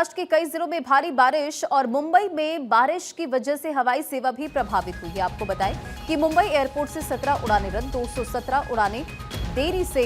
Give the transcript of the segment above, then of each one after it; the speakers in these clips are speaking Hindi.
महाराष्ट्र के कई जिलों में भारी बारिश और मुंबई में बारिश की वजह से हवाई सेवा भी प्रभावित हुई है। आपको बताएं कि मुंबई एयरपोर्ट से 17 उड़ानें रद्द, 217 उड़ानें देरी से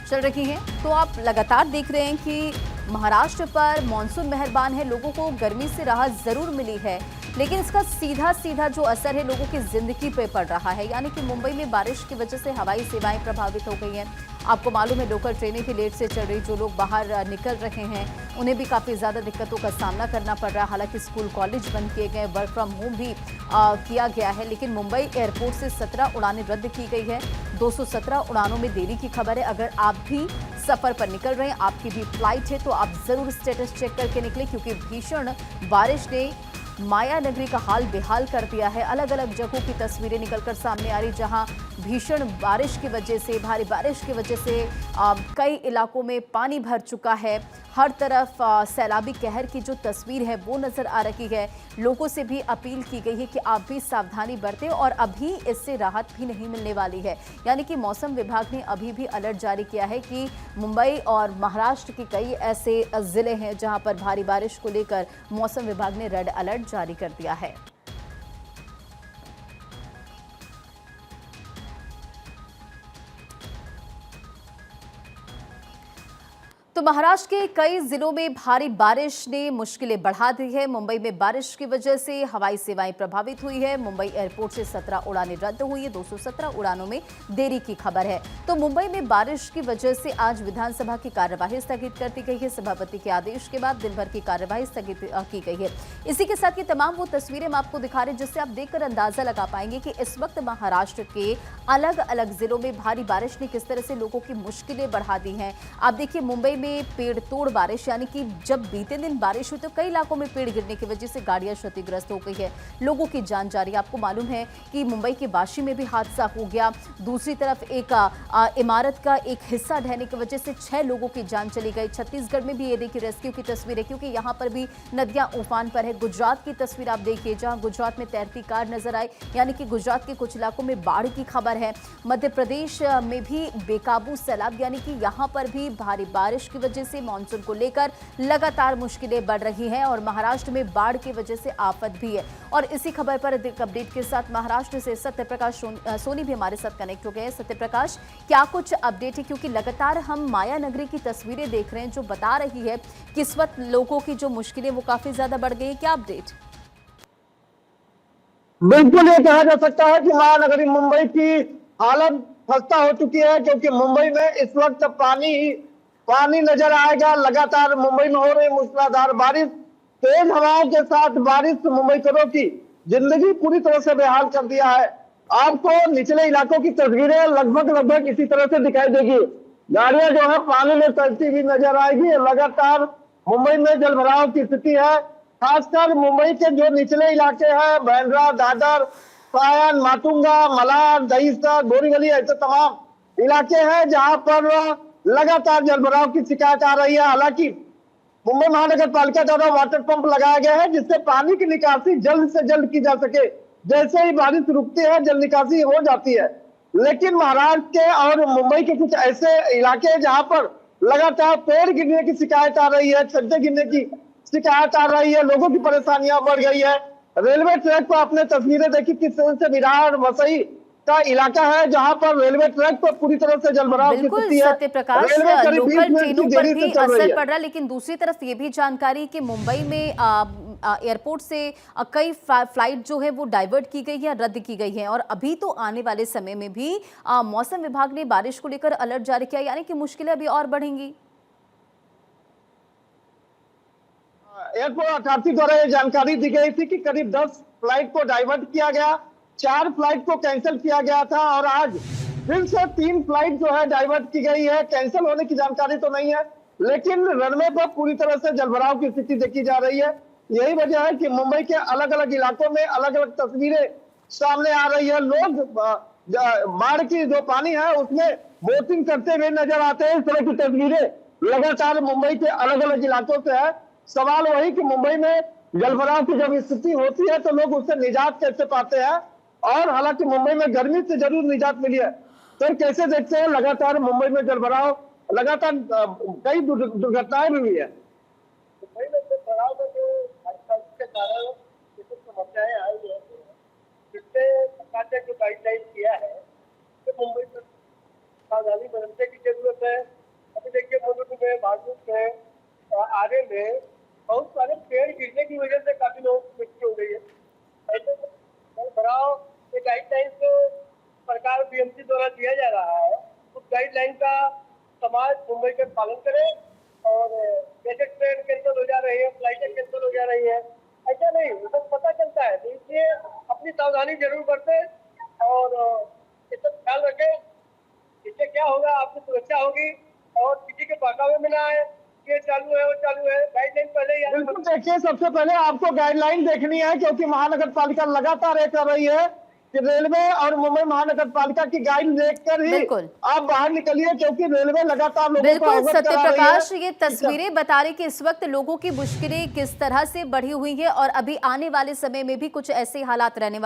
चल रही हैं। तो आप लगातार देख रहे हैं कि महाराष्ट्र पर मानसून मेहरबान है, लोगों को गर्मी से राहत जरूर मिली है, लेकिन इसका सीधा जो असर है लोगों की जिंदगी पे पड़ रहा है। यानी कि मुंबई में बारिश की वजह से हवाई सेवाएं प्रभावित हो गई हैं। आपको मालूम है लोकल ट्रेनें भी लेट से चल रही, जो लोग बाहर निकल रहे हैं उन्हें भी काफ़ी ज़्यादा दिक्कतों का सामना करना पड़ रहा है। हालांकि स्कूल कॉलेज बंद किए गए, वर्क फ्रॉम होम भी किया गया है, लेकिन मुंबई एयरपोर्ट से 17 उड़ानें रद्द की गई है। 217 उड़ानों में देरी की खबर है। अगर आप भी सफर पर निकल रहे हैं, आपकी भी फ्लाइट है, तो आप जरूर स्टेटस चेक करके निकले, क्योंकि भीषण बारिश ने माया नगरी का हाल बेहाल कर दिया है। अलग अलग जगहों की तस्वीरें निकलकर सामने आ रही, जहां भीषण बारिश की वजह से, भारी बारिश की वजह से कई इलाकों में पानी भर चुका है। हर तरफ सैलाबी कहर की जो तस्वीर है वो नजर आ रही है। लोगों से भी अपील की गई है कि आप भी सावधानी बरतें, और अभी इससे राहत भी नहीं मिलने वाली है। यानी कि मौसम विभाग ने अभी भी अलर्ट जारी किया है कि मुंबई और महाराष्ट्र के कई ऐसे जिले हैं जहां पर भारी बारिश को लेकर मौसम विभाग ने रेड अलर्ट जारी कर दिया है। तो महाराष्ट्र के कई जिलों में भारी बारिश ने मुश्किलें बढ़ा दी है। मुंबई में बारिश की वजह से हवाई सेवाएं प्रभावित हुई है। मुंबई एयरपोर्ट से 17 उड़ानें रद्द हुई है, 217 उड़ानों में देरी की खबर है। तो मुंबई में बारिश की वजह से आज विधानसभा की कार्यवाही स्थगित कर दी गई है। सभापति के आदेश के बाद दिन भर की कार्यवाही स्थगित की गई है। इसी के साथ ये तमाम वो तस्वीरें हम आपको दिखा रहे हैं जिससे आप देखकर अंदाजा लगा पाएंगे कि इस वक्त महाराष्ट्र के अलग अलग जिलों में भारी बारिश ने किस तरह से लोगों की मुश्किलें बढ़ा दी हैं। आप देखिए मुंबई में पेड़ तोड़ बारिश, यानी कि जब बीते दिन बारिश हुई तो कई इलाकों में पेड़ गिरने की वजह से गाड़ियां क्षतिग्रस्त हो गई है, लोगों की जान जा रही है। आपको मालूम है कि मुंबई के वाशी में भी हादसा हो गया। दूसरी तरफ एक इमारत का एक हिस्सा ढहने की वजह से 6 लोगों की जान चली गई। छत्तीसगढ़ में भी ये देखिए रेस्क्यू की तस्वीर है, क्योंकि यहाँ पर भी नदियां उफान पर है। गुजरात की तस्वीर आप देखिए, जहां गुजरात में तैरती कार नजर आई, यानी कि गुजरात के कुछ इलाकों में बाढ़ की खबर है। मध्य प्रदेश में भी बेकाबू सैलाब, यानी कि यहाँ पर भी भारी बारिश की वजह से मानसून को लेकर लगातार मुश्किलें बढ़ रही हैं, और महाराष्ट्र में बाढ़ की वजह से आफत भी है। और इसी खबर पर अधिक अपडेट के साथ महाराष्ट्र से सत्यप्रकाश सोनी भी हमारे साथ कनेक्ट हो गए हैं। सत्यप्रकाश, क्या कुछ अपडेट है, क्योंकि लगातार हम माया नगरी की तस्वीरें देख रहे हैं जो बता रही है कि इस वक्त लोगों की जो मुश्किलें वो काफी ज्यादा बढ़ गई है। क्या अपडेट? बिल्कुल ये कहा जा सकता है कि महानगरी मुंबई की हालत खस्ता हो चुकी है, क्योंकि मुंबई में इस वक्त पानी नजर आएगा। लगातार मुंबई में हो रही मूसलाधार बारिश, तेज हवाओं के साथ बारिश मुंबईकरों की जिंदगी पूरी तरह से बेहाल कर दिया है। आपको निचले इलाकों की तस्वीरें लगभग इसी तरह से दिखाई देगी। गाड़ियां जो है पानी में तैरती हुई नजर आएगी। लगातार मुंबई में जलभराव की स्थिति है। खासकर मुंबई के जो निचले इलाके हैं, बांद्रा, दादर, सायन, माटुंगा, मलाड, दहीसर, बोरीवली, ऐसे तमाम इलाके हैं जहां पर लगातार जलभराव की शिकायत आ रही है। हालांकि मुंबई महानगर पालिका द्वारा वाटर पंप लगाया गया है, जिससे पानी की निकासी जल्द से जल्द की जा सके। जैसे ही बारिश रुकती है जल निकासी हो जाती है। लेकिन महाराष्ट्र के और मुंबई के कुछ ऐसे इलाके हैं जहां पर लगातार पेड़ गिरने की शिकायत आ रही है, छज्जे गिरने की शिकायत आ रही है, लोगों की परेशानियां बढ़ गई है। रेलवे ट्रैक पर आपने तस्वीरें देखी किस तरह से विरार वसई का इलाका है, जहां पर रेलवे ट्रैक पर पूरी तरह से जलभराव की स्थिति है। सत्यप्रकाश, लोकल ट्रेनों पर भी असर पड़ रहा है, लेकिन दूसरी तरफ ये भी जानकारी कि मुंबई में एयरपोर्ट से कई फ्लाइट जो है वो डाइवर्ट की गई है, रद्द की गई है, और अभी तो आने वाले समय में भी मौसम विभाग ने बारिश को लेकर अलर्ट जारी किया, यानी कि मुश्किलें अभी और बढ़ेंगी। एयरपोर्ट अथॉरिटी द्वारा यह जानकारी दी गई थी कि करीब 10 फ्लाइट को डाइवर्ट किया गया, 4 फ्लाइट को कैंसिल किया गया था, और आज फिर से 3 फ्लाइट जो है डाइवर्ट की गई है। कैंसिल होने की जानकारी तो नहीं है, लेकिन रनवे पर पूरी तरह से जलभराव की स्थिति देखी जा रही है। यही वजह है कि मुंबई के अलग अलग इलाकों में अलग अलग तस्वीरें सामने आ रही है। लोग बाढ़ की जो पानी है उसमें बोटिंग करते हुए नजर आते हैं। इस तरह की तस्वीरें लगातार मुंबई के अलग अलग इलाकों से है। सवाल वही कि मुंबई में जलभराव की जब स्थिति होती है तो लोग उससे निजात कैसे पाते हैं, और हालांकि मुंबई में गर्मी से जरूर निजात मिली है, तो कैसे देखते हैं लगातार मुंबई में जलभराव लगातार कई दुर्घटनाएं भी हुई है। मुंबई में जो तनाव में जो हादसा के कारण ये सब समस्याएं आई है, जिससे सरकार ने जो गाइडलाइन किया है, तो मुंबई में सावधानी बरतने की जरूरत है। अभी देखिए मुलुंड में, भागलपुर में, आरे में बहुत सारे पेड़ गिरने की वजह से काफी लोगों की मृत्यु हो गई है। ऐसे में जल भराव ये गाइडलाइन को सरकार बीएमसी द्वारा दिया जा रहा है, उस गाइडलाइन का समाज मुंबई में पालन करे। और जैसे ट्रेन कैंसिल हो जा रही है, फ्लाइटें कैंसिल हो जा रही है, ऐसा नहीं, वो सब पता चलता है। तो इसलिए अपनी सावधानी जरूर बरतें और ये सब ख्याल रखें। इससे क्या होगा, आपकी सुरक्षा होगी और किसी के बहकावे में ना आए। ये चालू है, वो चालू है, गाइडलाइन पहले ही बिल्कुल, देखिए सबसे पहले आपको गाइडलाइन देखनी है, क्योंकि महानगर पालिका लगातार ये कर रही है कि रेलवे और मुंबई महानगर पालिका की गाइड देखकर ही बिल्कुल। आप बाहर निकलिए, क्योंकि रेलवे लगातार लोगों को बिल्कुल अवगत सत्य करा रही प्रकाश, है ये तस्वीरें बता रही कि इस वक्त लोगों की मुश्किलें किस तरह से बढ़ी हुई है और अभी आने वाले समय में भी कुछ ऐसे हालात रहने वाले